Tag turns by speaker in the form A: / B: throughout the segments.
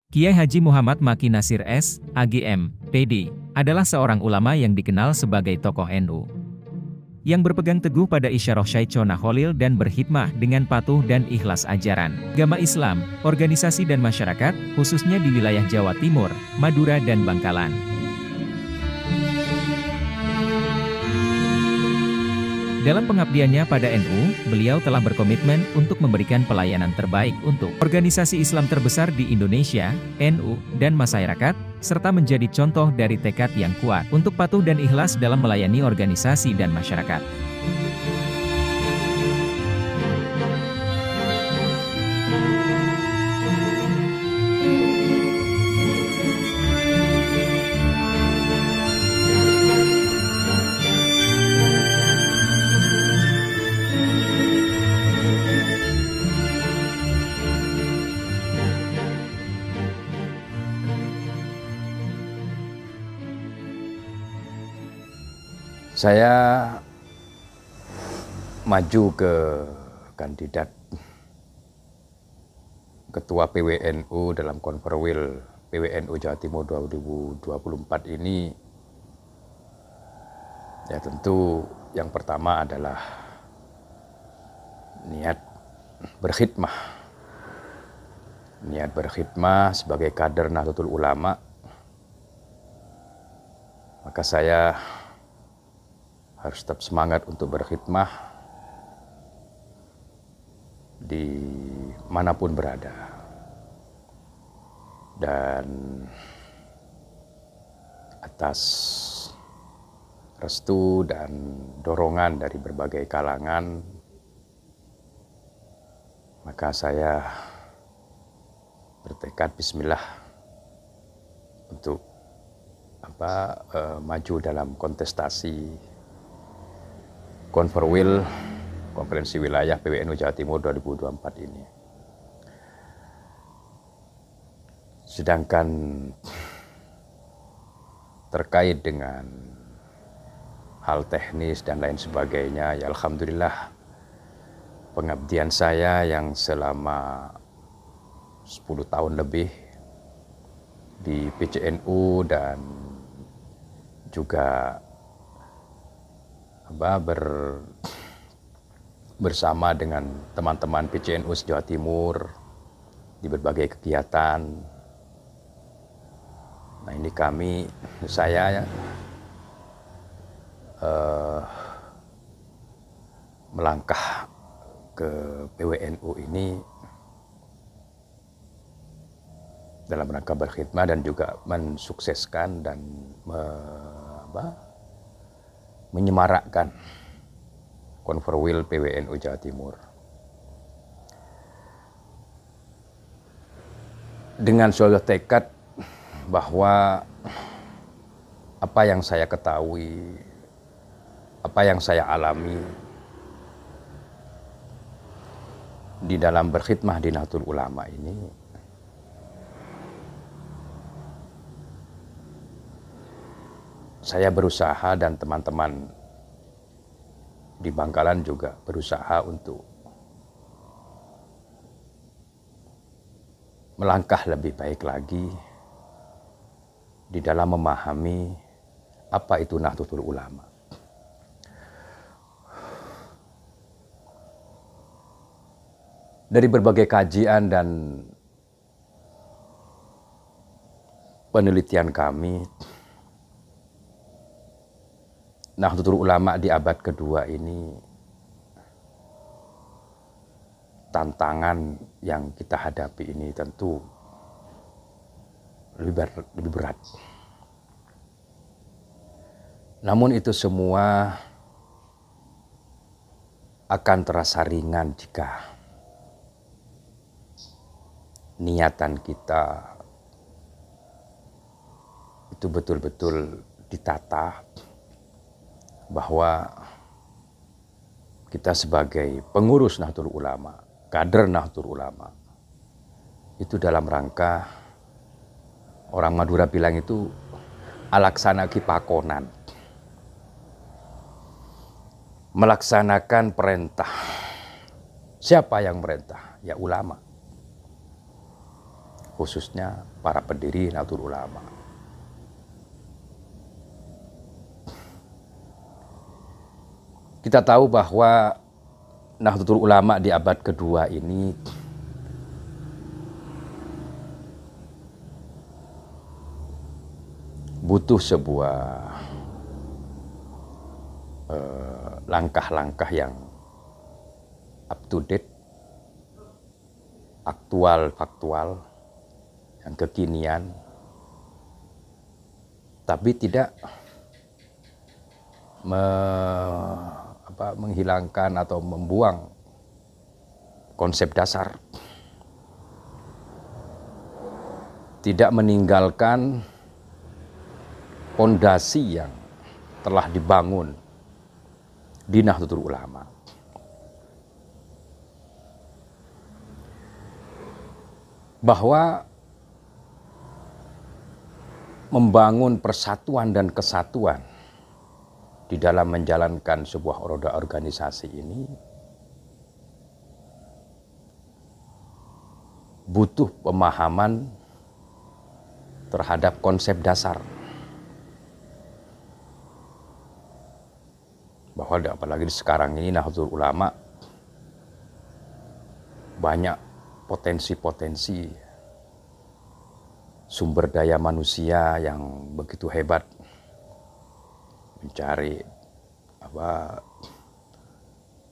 A: Kiai Haji Muhammad Maki Nasir S. AGM, PD, adalah seorang ulama yang dikenal sebagai tokoh NU. Yang berpegang teguh pada isyarah Syaitona Kholil dan berkhidmah dengan patuh dan ikhlas ajaran agama Islam, organisasi dan masyarakat, khususnya di wilayah Jawa Timur, Madura dan Bangkalan. Dalam pengabdiannya pada NU, beliau telah berkomitmen untuk memberikan pelayanan terbaik untuk organisasi Islam terbesar di Indonesia, NU, dan masyarakat, serta menjadi contoh dari tekad yang kuat untuk patuh dan ikhlas dalam melayani organisasi dan masyarakat.
B: Saya maju ke kandidat Ketua PWNU dalam Konferwil PWNU Jawa Timur 2024 ini, ya tentu yang pertama adalah niat berkhidmah. Niat berkhidmah sebagai kader Nahdlatul Ulama, maka saya harus tetap semangat untuk berkhidmah di manapun berada. Dan atas restu dan dorongan dari berbagai kalangan, maka saya bertekad bismillah untuk maju dalam kontestasi Konferwil Konferensi Wilayah PWNU Jawa Timur 2024 ini. Sedangkan terkait dengan hal teknis dan lain sebagainya, ya alhamdulillah pengabdian saya yang selama 10 tahun lebih di PCNU dan juga bersama dengan teman-teman PCNU Jawa Timur di berbagai kegiatan. Nah ini saya melangkah ke PWNU ini dalam rangka berkhidmat dan juga mensukseskan dan menyemarakkan Konferwil PWNU Jawa Timur. Dengan suatu tekad bahwa apa yang saya ketahui, apa yang saya alami di dalam berkhidmah di Nahdlatul Ulama ini, saya berusaha dan teman-teman di Bangkalan juga berusaha untuk melangkah lebih baik lagi di dalam memahami apa itu Nahdlatul Ulama. Dari berbagai kajian dan penelitian kami, Nahdlatul Ulama di abad kedua ini tantangan yang kita hadapi ini tentu lebih berat. Namun itu semua akan terasa ringan jika niatan kita itu betul-betul ditata, bahwa kita sebagai pengurus Nahdlatul Ulama, kader Nahdlatul Ulama, itu dalam rangka, orang Madura bilang itu alaksana kipakonan, melaksanakan perintah. Siapa yang merintah? Ya ulama. khususnya para pendiri Nahdlatul Ulama. Kita tahu bahwa Nahdlatul Ulama di abad kedua ini butuh sebuah langkah-langkah yang up to date, aktual, faktual, yang kekinian, tapi tidak menghilangkan atau membuang konsep dasar, tidak meninggalkan pondasi yang telah dibangun di Nahdlatul Ulama. Bahwa membangun persatuan dan kesatuan di dalam menjalankan sebuah roda organisasi ini butuh pemahaman terhadap konsep dasar. Bahwa apalagi sekarang ini Nahdlatul Ulama banyak potensi-potensi sumber daya manusia yang begitu hebat, mencari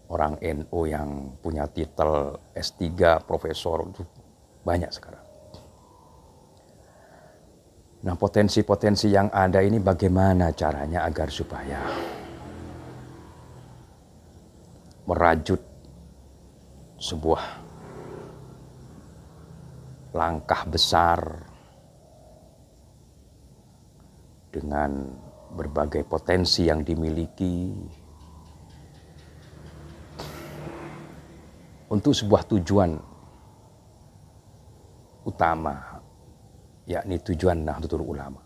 B: orang NU yang punya titel S3, profesor, itu banyak sekarang. Nah, potensi-potensi yang ada ini bagaimana caranya agar supaya merajut sebuah langkah besar dengan berbagai potensi yang dimiliki untuk sebuah tujuan utama, yakni tujuan Nahdlatul Ulama,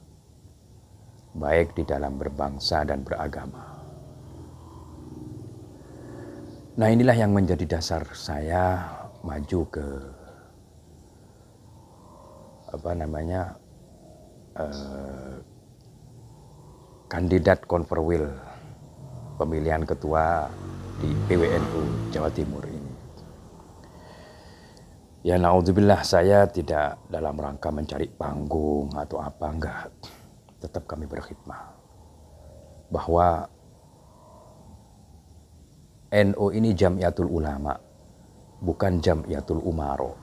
B: baik di dalam berbangsa dan beragama. Nah, inilah yang menjadi dasar saya maju ke kandidat konferwil pemilihan ketua di PWNU Jawa Timur ini. Ya, naudzubillah, saya tidak dalam rangka mencari panggung atau apa, enggak. Tetap kami berkhidmah. Bahwa NU ini Jam'iyatul Ulama, bukan Jam'iyatul Umaro.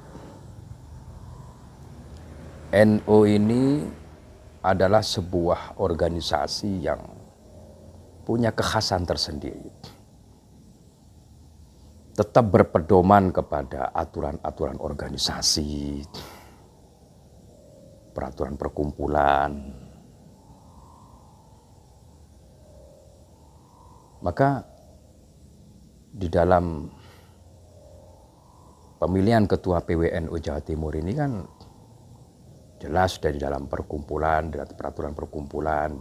B: NU ini adalah sebuah organisasi yang punya kekhasan tersendiri. Tetap berpedoman kepada aturan-aturan organisasi, peraturan perkumpulan. Maka di dalam pemilihan ketua PWNU Jawa Timur ini kan jelas dari dalam perkumpulan, dari peraturan perkumpulan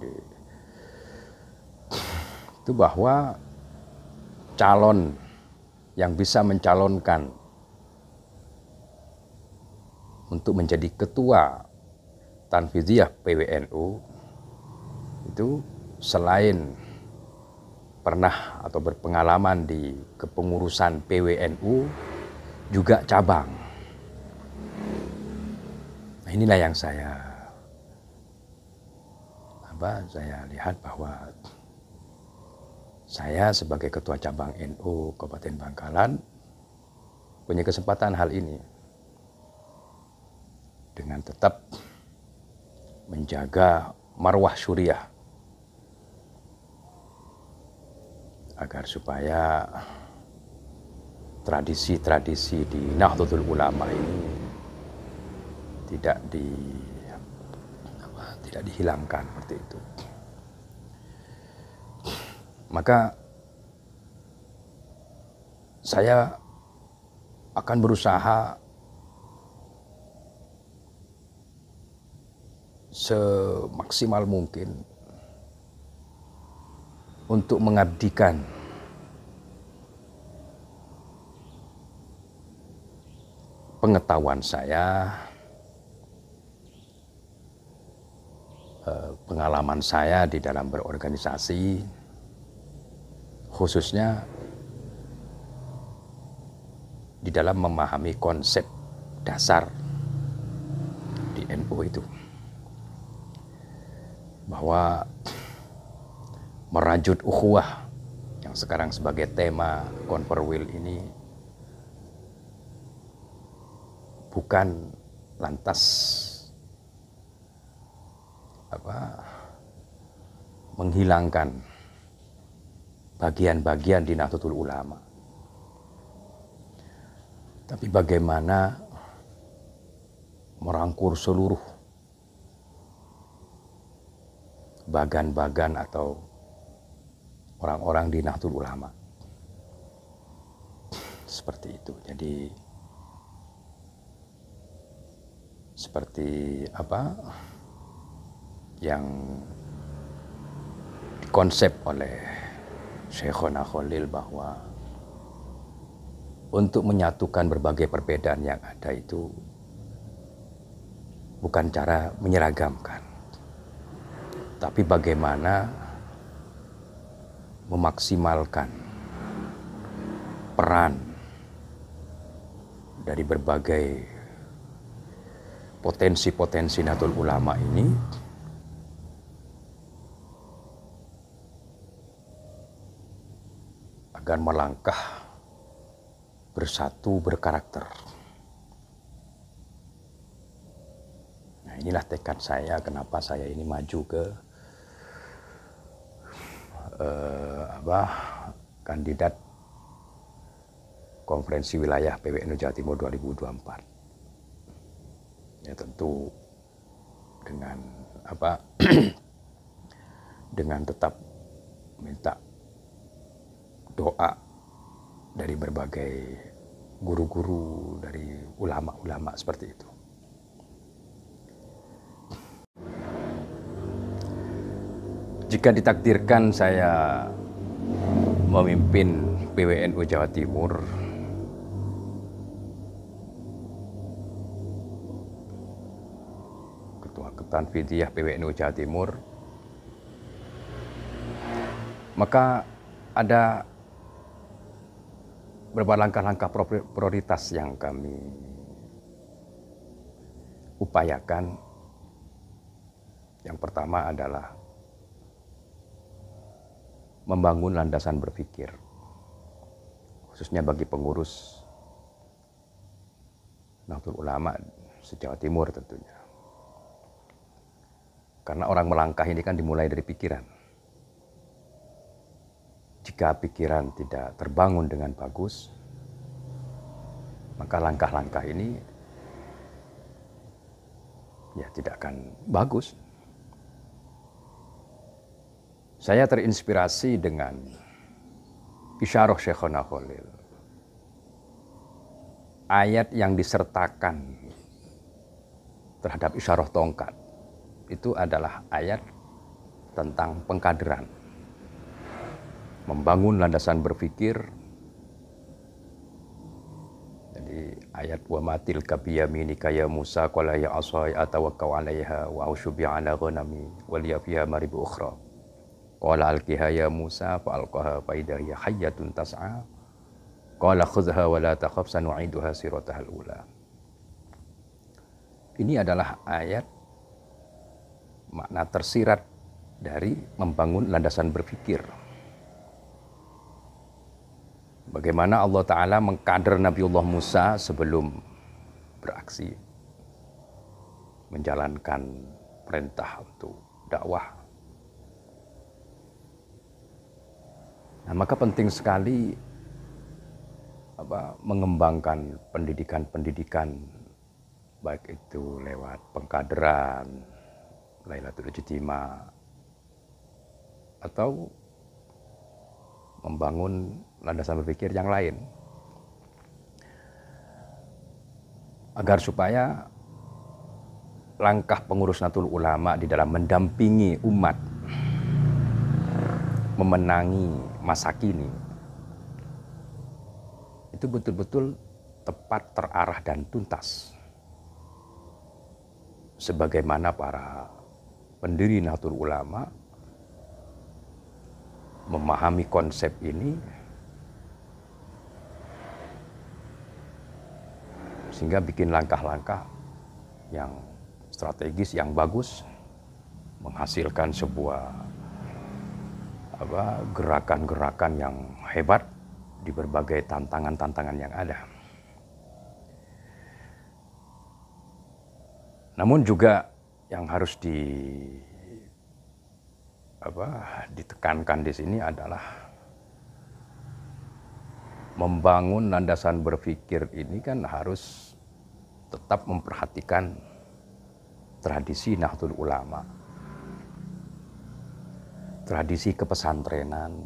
B: itu bahwa calon yang bisa mencalonkan untuk menjadi ketua Tanfidiyah PWNU itu selain pernah atau berpengalaman di kepengurusan PWNU juga cabang. Nah, inilah yang saya lihat bahwa saya sebagai ketua cabang NU Kabupaten Bangkalan punya kesempatan hal ini dengan tetap menjaga marwah syuriah agar supaya tradisi-tradisi di Nahdlatul Ulama ini tidak dihilangkan seperti itu. Maka saya akan berusaha semaksimal mungkin untuk mengabdikan pengetahuan saya, pengalaman saya di dalam berorganisasi, khususnya di dalam memahami konsep dasar di NU itu, bahwa merajut ukhuwah yang sekarang sebagai tema Conferwil ini bukan lantas menghilangkan bagian-bagian di Nahdlatul Ulama, tapi bagaimana merangkur seluruh bagan-bagan atau orang-orang di Nahdlatul Ulama. Seperti itu. Jadi seperti apa yang dikonsep oleh Syekhona Khalil, bahwa untuk menyatukan berbagai perbedaan yang ada itu bukan cara menyeragamkan, tapi bagaimana memaksimalkan peran dari berbagai potensi-potensi Nahdlatul Ulama ini agar melangkah bersatu berkarakter. Nah, inilah tekad saya, kenapa saya ini maju ke kandidat konferensi wilayah PWNU Jawa Timur 2024. Ya tentu dengan dengan tetap minta doa dari berbagai guru-guru, dari ulama-ulama seperti itu. Jika ditakdirkan saya memimpin PWNU Jawa Timur, Ketua Tanfidiyah PWNU Jawa Timur, maka ada beberapa langkah-langkah prioritas yang kami upayakan. Yang pertama adalah membangun landasan berpikir, khususnya bagi pengurus Nahdlatul Ulama se-Jawa Timur tentunya. Karena orang melangkah ini kan dimulai dari pikiran. Jika pikiran tidak terbangun dengan bagus, maka langkah-langkah ini ya tidak akan bagus. Saya terinspirasi dengan isyarah Syekhona Khalil. Ayat yang disertakan terhadap isyarah tongkat itu adalah ayat tentang pengkaderan. Membangun landasan berpikir. Jadi ayat wa matil kabiyaminika ya Musa qala ya asai atawakkau 'alaiha wa aushubi 'ala ghanami wa liya fiha maribu ukhra. Qala alqiha ya Musa fa alqaha fa idha hiya hayyatun tas'a. Qala khudhha wa la takhaf sanu'iduha siratahal ula. Ini adalah ayat makna tersirat dari membangun landasan berpikir. Bagaimana Allah Ta'ala mengkader Nabiullah Musa sebelum beraksi menjalankan perintah untuk dakwah. Nah, maka penting sekali mengembangkan pendidikan-pendidikan, baik itu lewat pengkaderan, Lailatul Ijtima, atau membangun landasan berpikir yang lain, agar supaya langkah pengurus Nahdlatul Ulama di dalam mendampingi umat memenangi masa kini itu betul-betul tepat, terarah dan tuntas, sebagaimana para pendiri Nahdlatul Ulama memahami konsep ini sehingga bikin langkah-langkah yang strategis, yang bagus, menghasilkan sebuah gerakan-gerakan yang hebat di berbagai tantangan-tantangan yang ada. Namun juga yang harus ditekankan di sini adalah membangun landasan berpikir ini kan harus tetap memperhatikan tradisi Nahdlatul Ulama, tradisi kepesantrenan,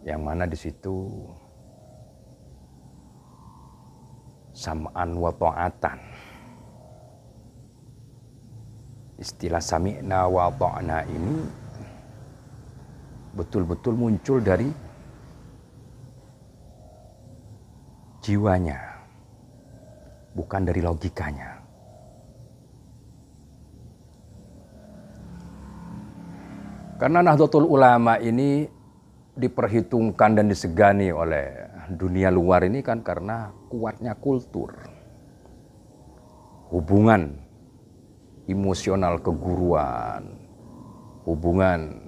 B: yang mana di situ sam'an wa ta'atan. Istilah sami'na wa ta'na ini betul-betul muncul dari jiwanya, bukan dari logikanya. Karena Nahdlatul Ulama ini diperhitungkan dan disegani oleh dunia luar ini kan karena kuatnya kultur, hubungan emosional keguruan, hubungan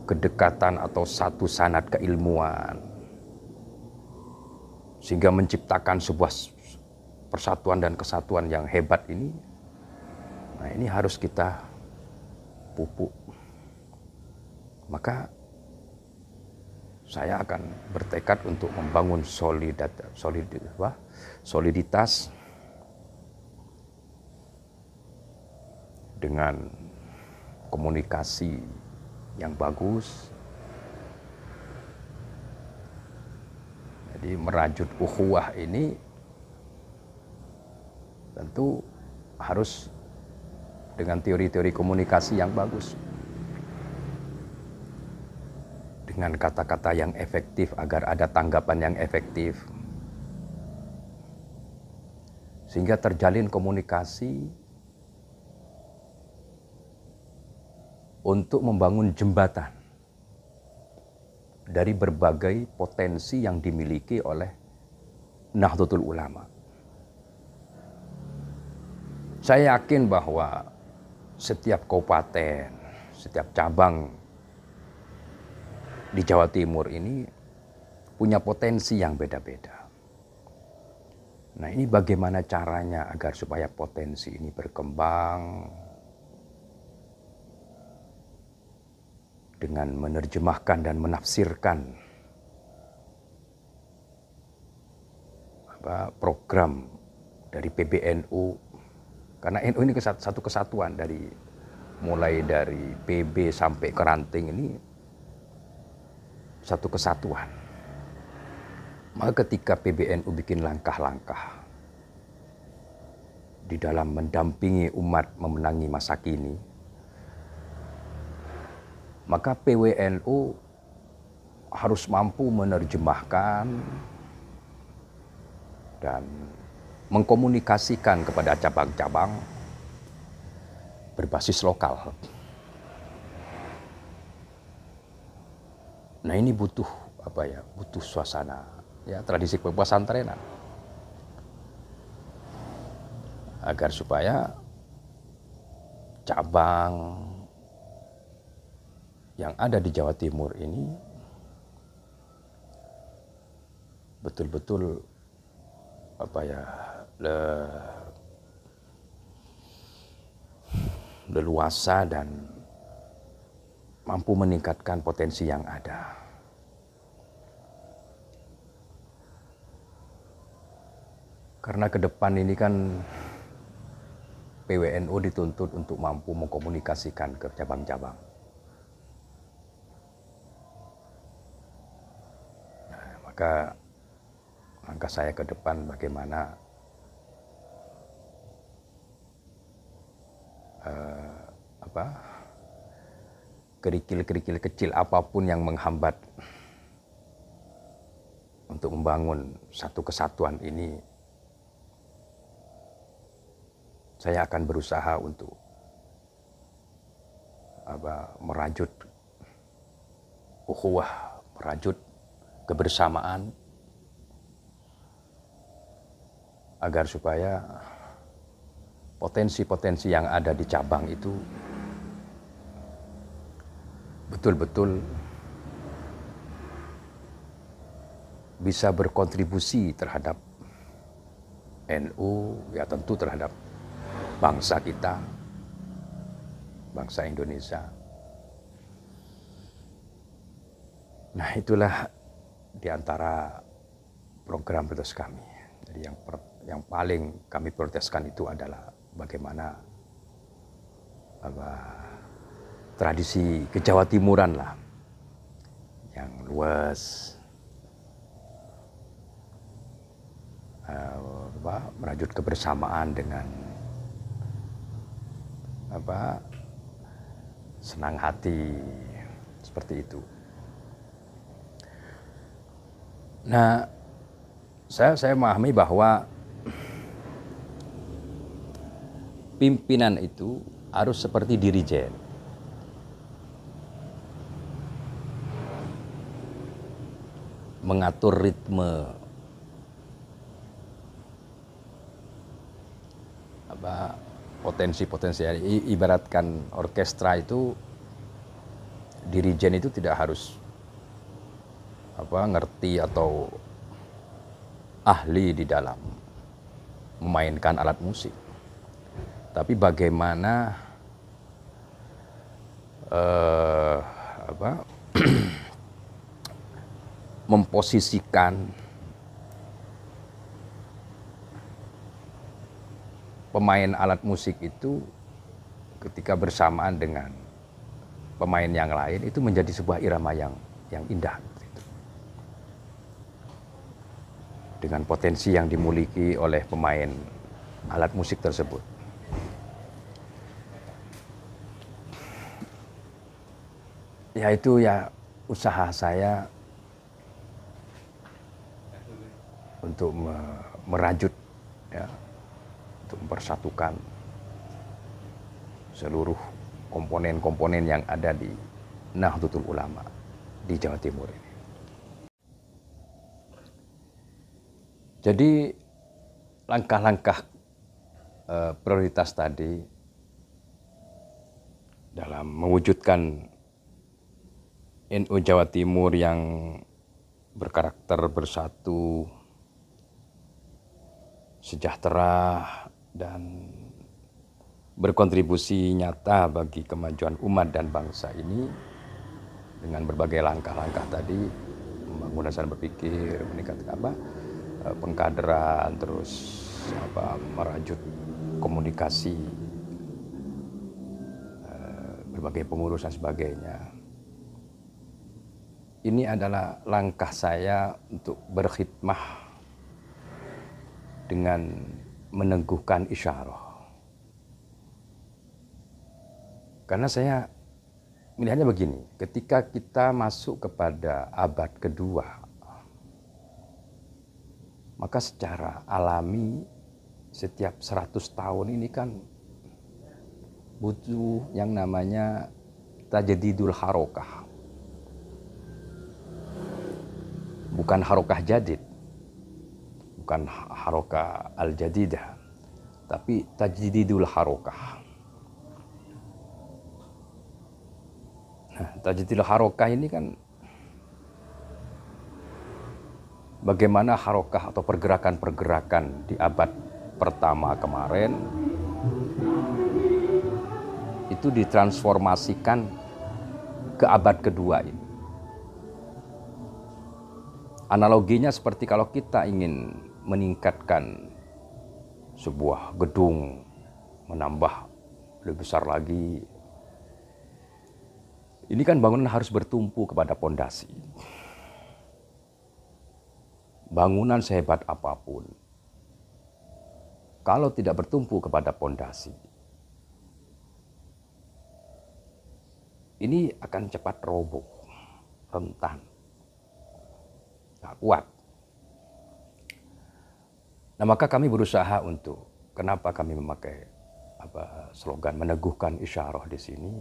B: kedekatan atau satu sanad keilmuan, sehingga menciptakan sebuah persatuan dan kesatuan yang hebat ini. Nah, ini harus kita pupuk. Maka saya akan bertekad untuk membangun soliditas dengan komunikasi yang bagus. Jadi merajut ukhuwah ini tentu harus dengan teori-teori komunikasi yang bagus, dengan kata-kata yang efektif agar ada tanggapan yang efektif, sehingga terjalin komunikasi untuk membangun jembatan dari berbagai potensi yang dimiliki oleh Nahdlatul Ulama. Saya yakin bahwa setiap kabupaten, setiap cabang di Jawa Timur ini punya potensi yang beda-beda. Nah, ini bagaimana caranya agar supaya potensi ini berkembang dengan menerjemahkan dan menafsirkan program dari PBNU, karena NU ini satu kesatuan, mulai dari PB sampai ke ranting ini satu kesatuan. Maka ketika PBNU bikin langkah-langkah di dalam mendampingi umat memenangi masa kini, maka PWNU harus mampu menerjemahkan dan mengkomunikasikan kepada cabang-cabang berbasis lokal. Nah, ini butuh butuh suasana tradisi kepesantrenan agar supaya cabang yang ada di Jawa Timur ini betul-betul leluasa dan mampu meningkatkan potensi yang ada. Karena ke depan ini kan PWNU dituntut untuk mampu mengkomunikasikan ke cabang-cabang. Nah, maka langkah saya ke depan bagaimana kerikil-kerikil kecil apapun yang menghambat untuk membangun satu kesatuan ini saya akan berusaha untuk merajut ukhuwah, merajut kebersamaan agar supaya potensi-potensi yang ada di cabang itu betul-betul bisa berkontribusi terhadap NU, ya tentu terhadap bangsa kita, bangsa Indonesia. Nah, itulah di antara program prioritas kami. Jadi yang paling kami prioritaskan itu adalah bagaimana tradisi kejawa timuran lah yang luas, merajut kebersamaan dengan senang hati, seperti itu. Nah, saya memahami bahwa pimpinan itu harus seperti dirijen. Mengatur ritme potensi-potensi. Ibaratkan orkestra itu, dirijen itu tidak harus ngerti atau ahli di dalam memainkan alat musik, tapi bagaimana memposisikan pemain alat musik itu ketika bersamaan dengan pemain yang lain itu menjadi sebuah irama yang indah. Dengan potensi yang dimiliki oleh pemain alat musik tersebut. Ya itu ya usaha saya untuk merajut, ya, untuk mempersatukan seluruh komponen-komponen yang ada di Nahdlatul Ulama di Jawa Timur ini. Jadi langkah-langkah prioritas tadi dalam mewujudkan NU Jawa Timur yang berkarakter bersatu, sejahtera, dan berkontribusi nyata bagi kemajuan umat dan bangsa ini dengan berbagai langkah-langkah tadi, membangun dasar berpikir, meningkatkan pengkaderan, terus merajut komunikasi, berbagai pengurus dan sebagainya. Ini adalah langkah saya untuk berkhidmah dengan meneguhkan isyarah. Karena saya melihatnya begini, ketika kita masuk kepada abad kedua, maka secara alami setiap 100 tahun ini kan butuh yang namanya tajdidul harokah. Bukan harokah jadid, bukan harokah al-jadidah, tapi tajdidul harokah. Nah, tajdidul harokah ini kan bagaimana harokah atau pergerakan-pergerakan di abad pertama kemarin itu ditransformasikan ke abad kedua ini. Analoginya seperti kalau kita ingin meningkatkan sebuah gedung, menambah lebih besar lagi, ini kan bangunan harus bertumpu kepada pondasi. Bangunan sehebat apapun, kalau tidak bertumpu kepada pondasi, ini akan cepat roboh, rentan, nggak kuat. Nah, maka kami berusaha untuk, kenapa kami memakai slogan meneguhkan isyarah di sini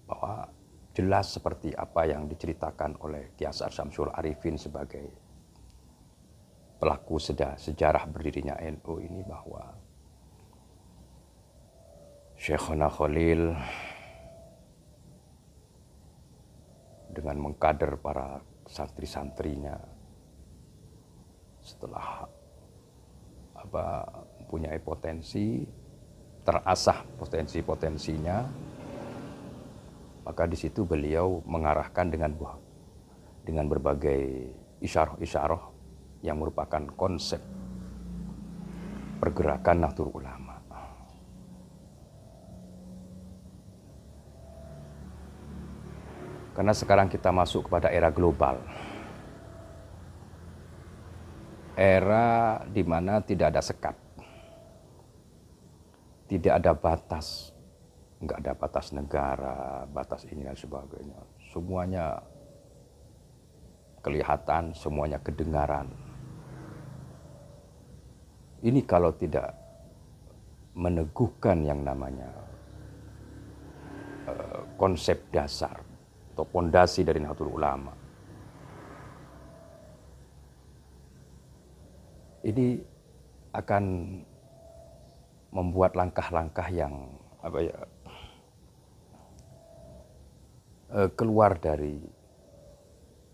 B: bahwa jelas seperti apa yang diceritakan oleh Ki Hajar Syamsul Arifin sebagai pelaku sejarah berdirinya NU ini, bahwa Syekhona Khalil dengan mengkader para santri-santrinya setelah mempunyai potensi, terasah potensi-potensinya, maka di situ beliau mengarahkan dengan berbagai isyarah-isyarah yang merupakan konsep pergerakan Nahdlatul Ulama. Karena sekarang kita masuk kepada era global. Era di mana tidak ada sekat. Tidak ada batas. Enggak ada batas negara, batas ini dan sebagainya. Semuanya kelihatan, semuanya kedengaran. Ini kalau tidak meneguhkan yang namanya konsep dasar atau pondasi dari Nahdlatul Ulama, ini akan membuat langkah-langkah yang keluar dari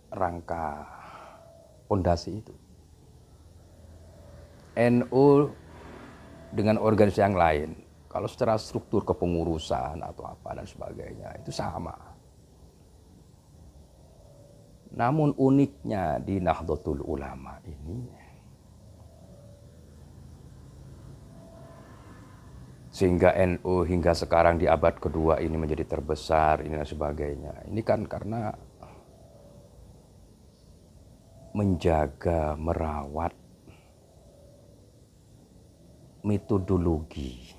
B: rangka pondasi itu. NU dengan organisasi yang lain, kalau secara struktur kepengurusan atau apa dan sebagainya itu sama. Namun uniknya di Nahdlatul Ulama ini, sehingga NU hingga sekarang di abad kedua ini menjadi terbesar ini dan sebagainya. Ini kan karena menjaga, merawat metodologi,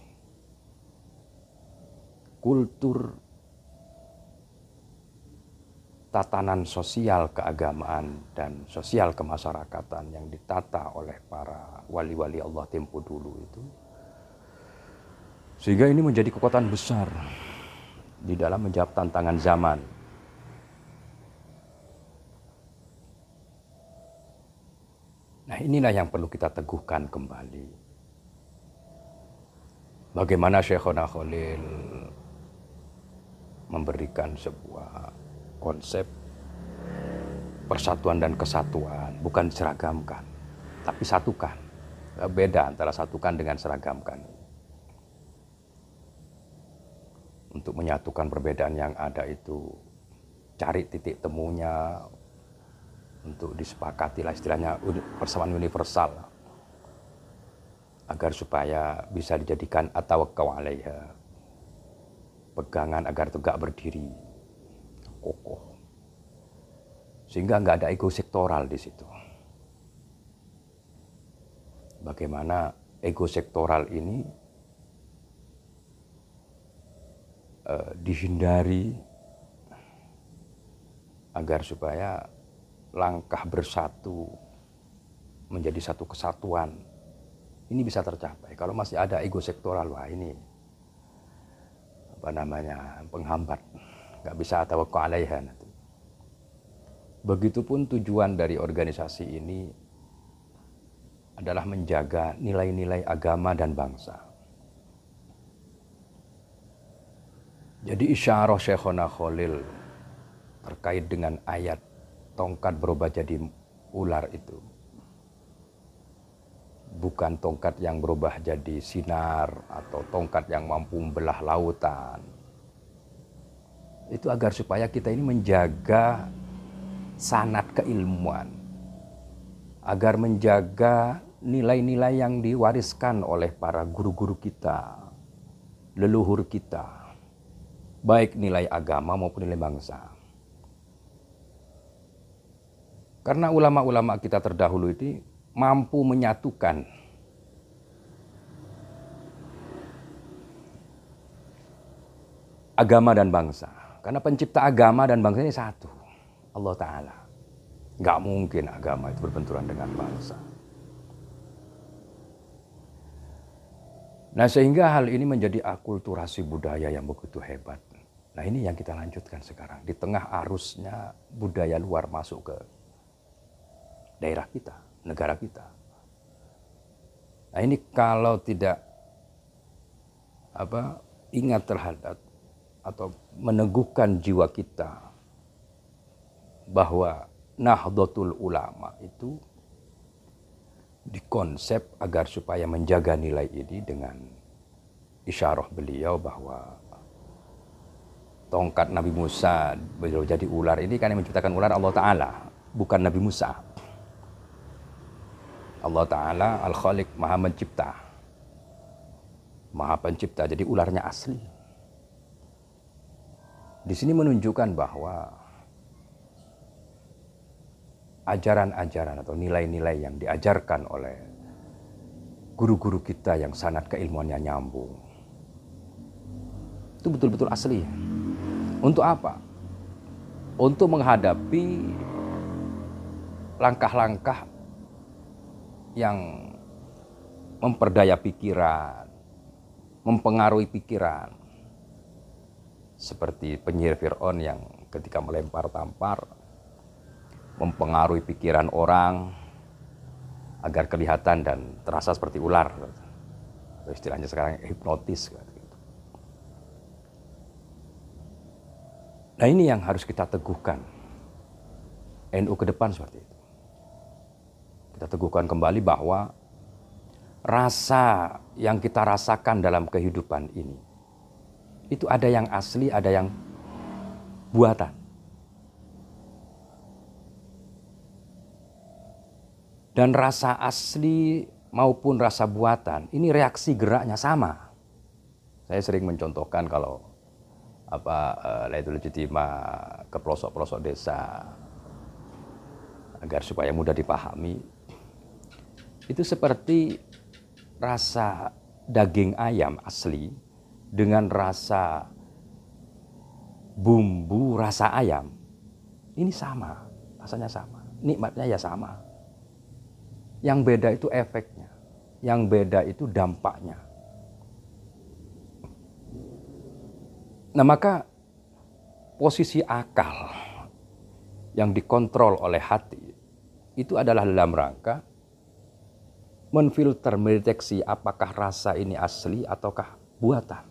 B: kultur, tatanan sosial keagamaan dan sosial kemasyarakatan yang ditata oleh para wali-wali Allah tempo dulu itu. Sehingga ini menjadi kekuatan besar di dalam menjawab tantangan zaman. Nah, inilah yang perlu kita teguhkan kembali. Bagaimana Syekhona Khalil memberikan sebuah konsep persatuan dan kesatuan, bukan seragamkan, tapi satukan. Beda antara satukan dengan seragamkan. Untuk menyatukan perbedaan yang ada itu, cari titik temunya, untuk disepakati lah istilahnya persamaan universal, agar supaya bisa dijadikan atawakkau 'alaiha, pegangan agar tegak berdiri, kokoh. Sehingga nggak ada ego sektoral di situ. Bagaimana ego sektoral ini dihindari agar supaya langkah bersatu menjadi satu kesatuan ini bisa tercapai. Kalau masih ada ego sektoral, wah ini penghambat, nggak bisa atawakkau 'alaiha nanti. Begitupun tujuan dari organisasi ini adalah menjaga nilai-nilai agama dan bangsa. Jadi isyarah Syekhona Khalil terkait dengan ayat tongkat berubah jadi ular itu bukan tongkat yang berubah jadi sinar atau tongkat yang mampu membelah lautan. Itu agar supaya kita ini menjaga sanad keilmuan, agar menjaga nilai-nilai yang diwariskan oleh para guru-guru kita, leluhur kita, baik nilai agama maupun nilai bangsa. Karena ulama-ulama kita terdahulu ini mampu menyatukan agama dan bangsa. Karena pencipta agama dan bangsa ini satu, Allah Ta'ala. Nggak mungkin agama itu berbenturan dengan bangsa. Nah, sehingga hal ini menjadi akulturasi budaya yang begitu hebat. Nah, ini yang kita lanjutkan sekarang. Di tengah arusnya budaya luar masuk ke daerah kita, negara kita. Nah, ini kalau tidak ingat terhadap atau meneguhkan jiwa kita bahwa Nahdlatul Ulama itu dikonsep agar supaya menjaga nilai ini dengan isyarah beliau bahwa tongkat Nabi Musa beliau jadi ular ini kan yang menciptakan ular Allah Ta'ala, bukan Nabi Musa. Allah Ta'ala Al-Khaliq, Maha Mencipta, Maha Pencipta, jadi ularnya asli. Di sini menunjukkan bahwa ajaran-ajaran atau nilai-nilai yang diajarkan oleh guru-guru kita yang sanad keilmuannya nyambung itu betul-betul asli. Untuk apa? Untuk menghadapi langkah-langkah yang memperdaya pikiran, mempengaruhi pikiran, seperti penyihir Fir'aun yang ketika melempar tampar mempengaruhi pikiran orang agar kelihatan dan terasa seperti ular. Istilahnya sekarang hipnotis. Nah, ini yang harus kita teguhkan. NU ke depan seperti itu. Kita teguhkan kembali bahwa rasa yang kita rasakan dalam kehidupan ini itu ada yang asli, ada yang buatan. Dan rasa asli maupun rasa buatan, ini reaksi geraknya sama. Saya sering mencontohkan kalau Lailatul Ijtimah ke pelosok-pelosok desa agar supaya mudah dipahami. Itu seperti rasa daging ayam asli dengan rasa bumbu rasa ayam. Ini sama, rasanya sama, nikmatnya ya sama. Yang beda itu efeknya, yang beda itu dampaknya. Nah, maka posisi akal yang dikontrol oleh hati itu adalah dalam rangka menfilter, mendeteksi apakah rasa ini asli ataukah buatan.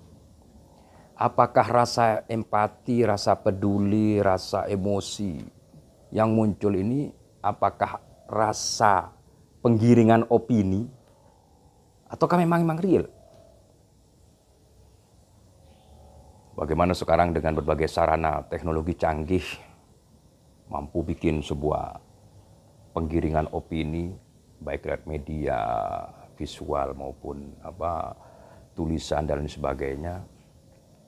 B: Apakah rasa empati, rasa peduli, rasa emosi yang muncul ini apakah rasa penggiringan opini ataukah memang real? Bagaimana sekarang dengan berbagai sarana teknologi canggih mampu bikin sebuah penggiringan opini baik lewat media visual maupun tulisan dan lain sebagainya,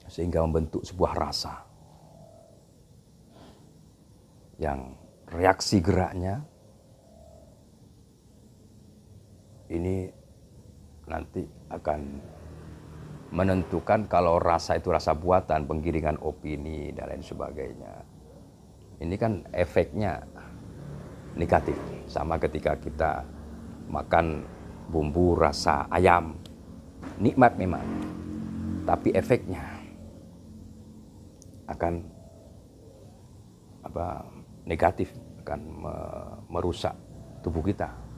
B: sehingga membentuk sebuah rasa yang reaksi geraknya ini nanti akan menentukan kalau rasa itu rasa buatan, penggiringan opini dan lain sebagainya. Ini kan efeknya negatif. Sama ketika kita makan bumbu rasa ayam, nikmat memang, tapi efeknya akan negatif, akan merusak tubuh kita.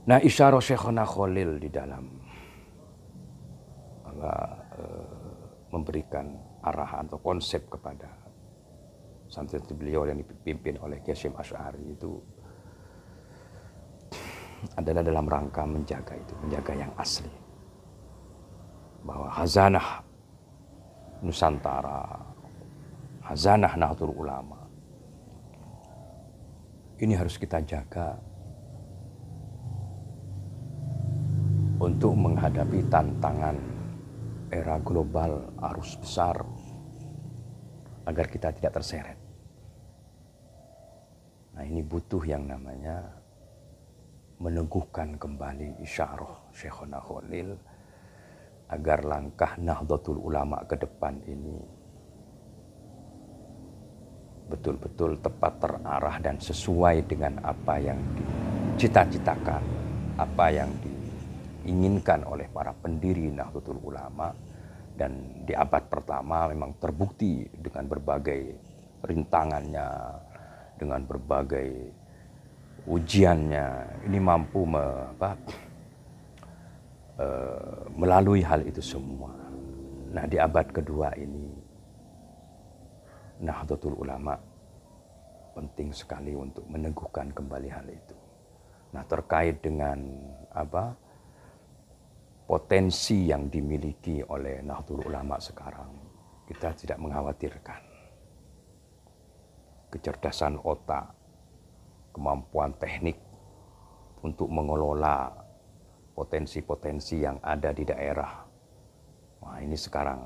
B: Nah, isyarah Syekhona Khalil di dalam memberikan arahan atau konsep kepada santri beliau yang dipimpin oleh Kiai Hasyim Asy'ari itu adalah dalam rangka menjaga itu, menjaga yang asli. Bahwa khazanah Nusantara, khazanah Nahdlatul Ulama ini harus kita jaga untuk menghadapi tantangan era global arus besar agar kita tidak terseret. Nah, ini butuh yang namanya meneguhkan kembali isyarah Syekhona Khalil agar langkah Nahdlatul Ulama ke depan ini betul-betul tepat terarah dan sesuai dengan apa yang dicita-citakan, apa yang diinginkan oleh para pendiri Nahdlatul Ulama, dan di abad pertama memang terbukti dengan berbagai rintangannya, dengan berbagai ujiannya, ini mampu melalui hal itu semua. Nah, di abad kedua ini Nahdlatul Ulama penting sekali untuk meneguhkan kembali hal itu. Nah, terkait dengan potensi yang dimiliki oleh Nahdlatul Ulama sekarang, kita tidak mengkhawatirkan. Kecerdasan otak, kemampuan teknik untuk mengelola potensi-potensi yang ada di daerah. Nah, ini sekarang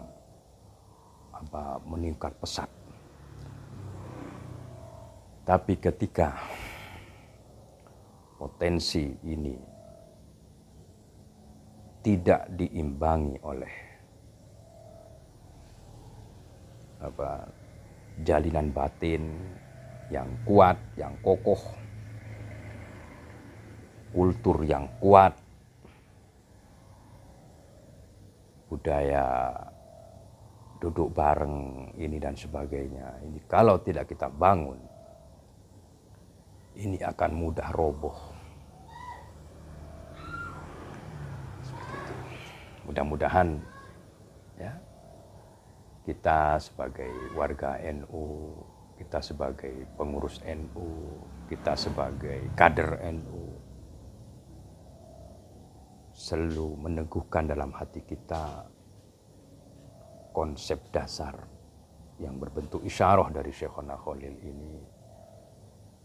B: meningkat pesat. Tapi ketika potensi ini tidak diimbangi oleh jalinan batin yang kuat, yang kokoh, kultur yang kuat, budaya duduk bareng ini dan sebagainya. Ini kalau tidak kita bangun, ini akan mudah roboh. Mudah-mudahan ya, kita sebagai warga NU, kita sebagai pengurus NU, kita sebagai kader NU selalu meneguhkan dalam hati kita konsep dasar yang berbentuk isyarah dari Syekhona Khalil ini,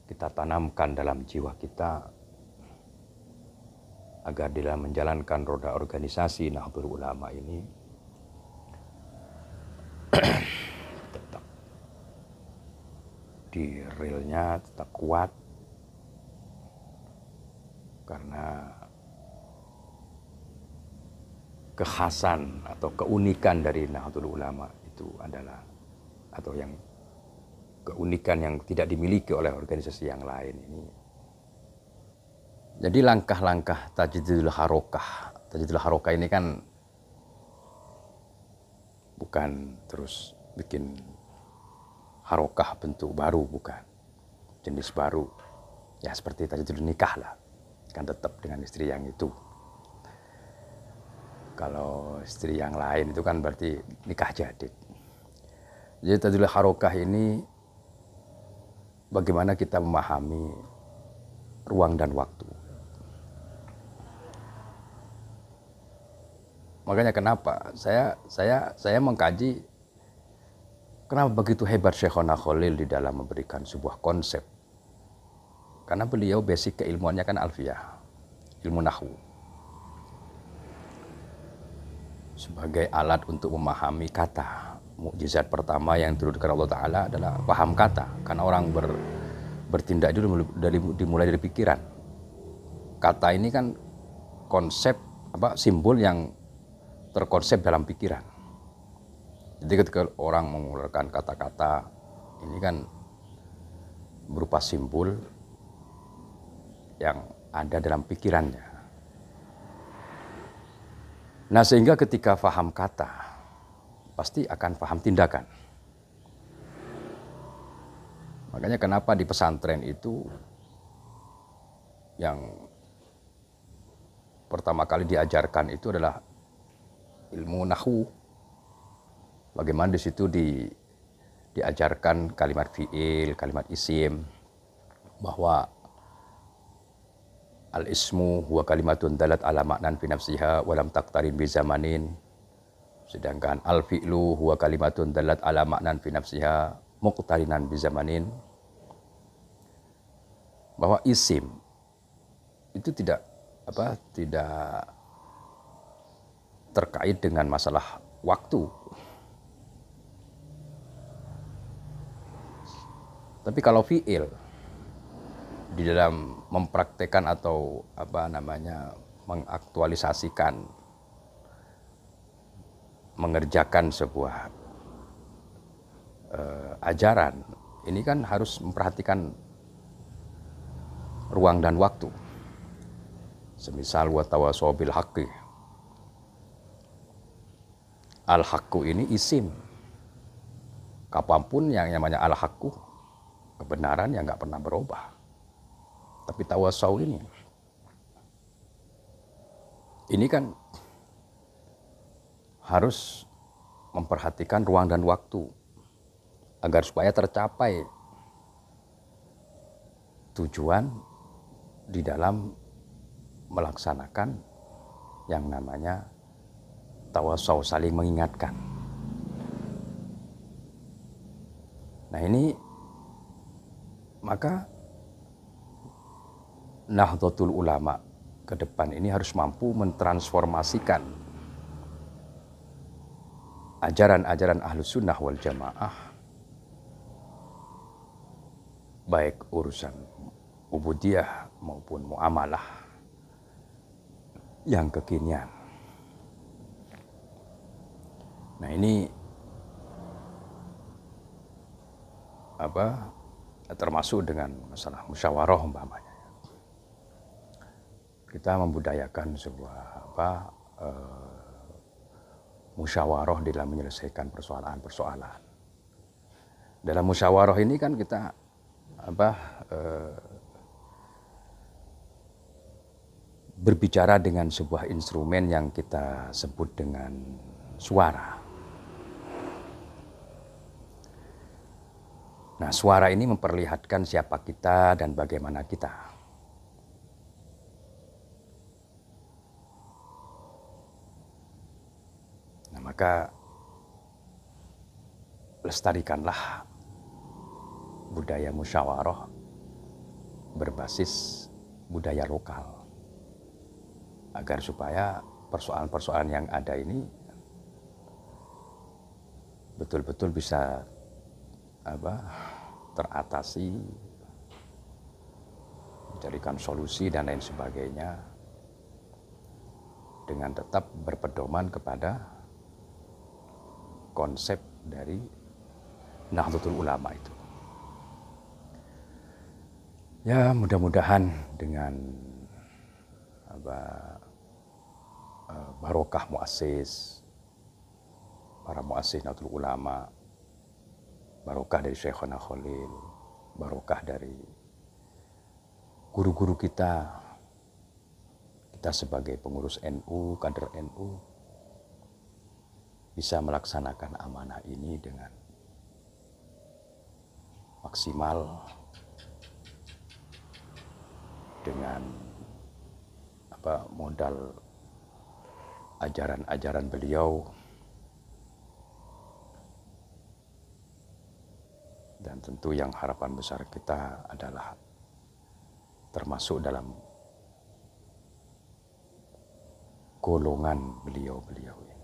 B: kita tanamkan dalam jiwa kita agar dalam menjalankan roda organisasi Nahdlatul Ulama ini tetap di realnya tetap kuat, karena kekhasan atau keunikan dari Nahdlatul Ulama itu adalah, atau yang keunikan yang tidak dimiliki oleh organisasi yang lain ini. Jadi langkah-langkah Tajdidul Harokah ini kan bukan terus bikin harokah bentuk baru, bukan jenis baru ya, seperti Tajdidul Nikah lah, kan tetap dengan istri yang itu. Kalau istri yang lain itu kan berarti nikah jadid. Jadi Tajdidul Harokah ini bagaimana kita memahami ruang dan waktu. Makanya kenapa saya mengkaji kenapa begitu hebat Syekhona Khalil di dalam memberikan sebuah konsep. Karena beliau basic keilmuannya kan alfiyah, ilmu nahwu. Sebagai alat untuk memahami kata. Mukjizat pertama yang diturunkan Allah Ta'ala adalah paham kata. Karena orang bertindak itu dimulai dari pikiran. Kata ini kan konsep, simbol yang terkonsep dalam pikiran. Jadi ketika orang mengeluarkan kata-kata, ini kan berupa simbol yang ada dalam pikirannya. Nah, sehingga ketika paham kata, pasti akan paham tindakan. Makanya kenapa di pesantren itu yang pertama kali diajarkan itu adalah ilmu nahwu. Bagaimana di situ diajarkan kalimat fi'il, kalimat isim, bahwa al-ismu huwa kalimatun dalat ala maknan fi nafsiha walam taqtarin bi zamanin. Sedangkan al-fi'lu huwa kalimatun dalat ala maknan fi nafsiha muqtarinan bi zamanin. Bahwa isim itu tidak terkait dengan masalah waktu. Tapi kalau fi'il di dalam mempraktekkan atau mengaktualisasikan, mengerjakan sebuah ajaran, ini kan harus memperhatikan ruang dan waktu. Semisal wa tawassaw bil haqqi. Al-haqqu ini isim. Kapanpun yang namanya al-haqqu, kebenaran yang nggak pernah berubah. Tapi tawassaw ini kan harus memperhatikan ruang dan waktu agar supaya tercapai tujuan di dalam melaksanakan yang namanya tawassaw, saling mengingatkan. Nah ini maka Nahdlatul Ulama ke depan ini harus mampu mentransformasikan ajaran-ajaran Ahlus Sunnah wal Jamaah, baik urusan ubudiyah maupun muamalah yang kekinian. Nah ini termasuk dengan masalah musyawarah umpamanya. Kita membudayakan sebuah musyawarah dalam menyelesaikan persoalan-persoalan. Dalam musyawarah ini kan kita berbicara dengan sebuah instrumen yang kita sebut dengan suara. Nah, suara ini memperlihatkan siapa kita dan bagaimana kita. Nah, maka lestarikanlah budaya musyawarah berbasis budaya lokal agar supaya persoalan-persoalan yang ada ini betul-betul bisa teratasi, mencarikan solusi dan lain sebagainya dengan tetap berpedoman kepada konsep dari Nahdlatul Ulama itu. Ya mudah-mudahan dengan barokah muassis, para muassis Nahdlatul Ulama, barokah dari Syekhona Khalil, barokah dari guru-guru kita sebagai pengurus NU, kader NU, bisa melaksanakan amanah ini dengan maksimal, dengan modal ajaran-ajaran beliau, dan tentu yang harapan besar kita adalah termasuk dalam golongan beliau-beliau ini.